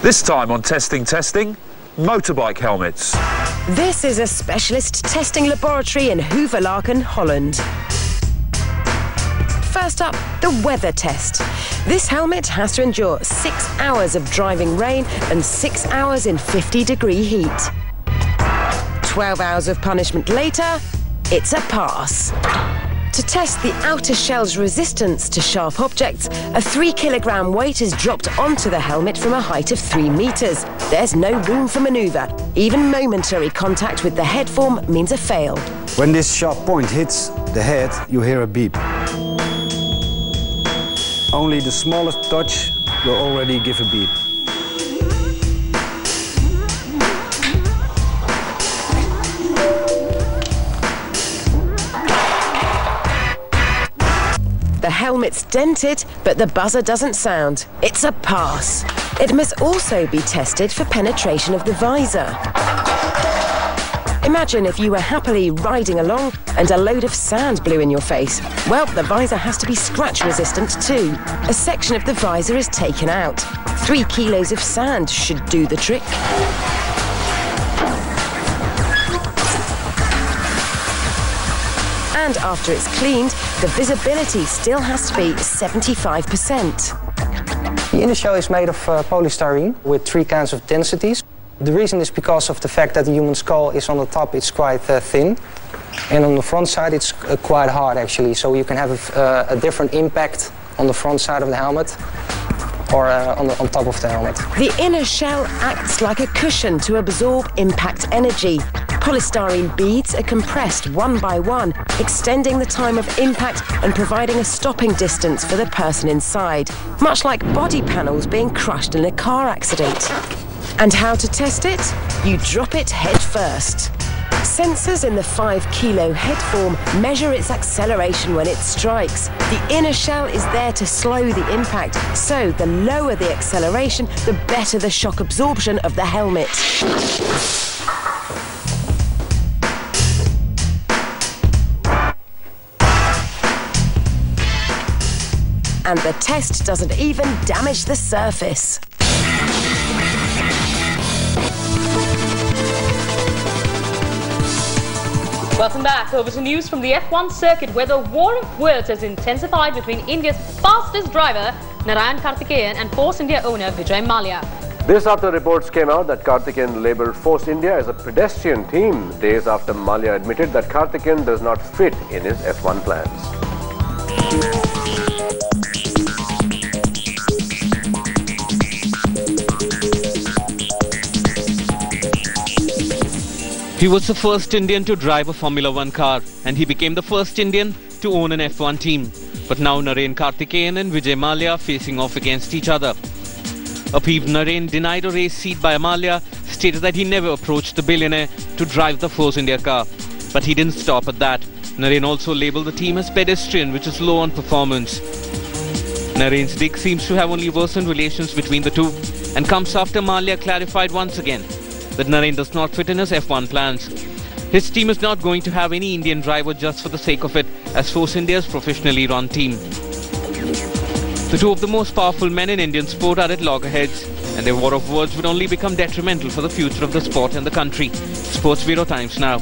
This time on Testing, motorbike helmets. This is a specialist testing laboratory in Hoevelaken, Holland. First up, the weather test. This helmet has to endure 6 hours of driving rain and 6 hours in 50-degree heat. 12 hours of punishment later, it's a pass. To test the outer shell's resistance to sharp objects, a 3-kilogram weight is dropped onto the helmet from a height of 3 meters. There's no room for maneuver. Even momentary contact with the head form means a fail. When this sharp point hits the head, you hear a beep. Only the smallest touch will already give a beep. The helmet's dented, but the buzzer doesn't sound. It's a pass. It must also be tested for penetration of the visor. Imagine if you were happily riding along and a load of sand blew in your face. Well, the visor has to be scratch resistant too. A section of the visor is taken out. 3 kilos of sand should do the trick. And after it's cleaned, the visibility still has to be 75%. The inner shell is made of polystyrene with 3 kinds of densities. The reason is because of the fact that the human skull is on the top, it's quite thin. And on the front side, it's quite hard actually. So you can have a different impact on the front side of the helmet or on top of the helmet. The inner shell acts like a cushion to absorb impact energy. Polystyrene beads are compressed one by one, extending the time of impact and providing a stopping distance for the person inside, much like body panels being crushed in a car accident. And how to test it? You drop it head first. Sensors in the 5-kilo head form measure its acceleration when it strikes. The inner shell is there to slow the impact, so the lower the acceleration, the better the shock absorption of the helmet. And the test doesn't even damage the surface. Welcome back. Over to news from the F1 circuit, where the war of words has intensified between India's fastest driver, Narayan Karthikeyan, and Force India owner, Vijay Mallya. This after reports came out that Karthikeyan labelled Force India as a pedestrian team, days after Mallya admitted that Karthikeyan does not fit in his F1 plans. He was the first Indian to drive a Formula 1 car, and he became the first Indian to own an F1 team. But now Narayan Karthikeyan and Vijay Mallya are facing off against each other. A peeved Narayan denied a race seat by Mallya, stated that he never approached the billionaire to drive the Force India car. But he didn't stop at that. Narayan also labelled the team as pedestrian, which is low on performance. Narayan's dig seems to have only worsened relations between the two, and comes after Mallya clarified once again that Narayan does not fit in his F1 plans. His team is not going to have any Indian driver just for the sake of it, as Force India's professionally run team. The two of the most powerful men in Indian sport are at loggerheads, and their war of words would only become detrimental for the future of the sport and the country. Sports Bureau Times Now.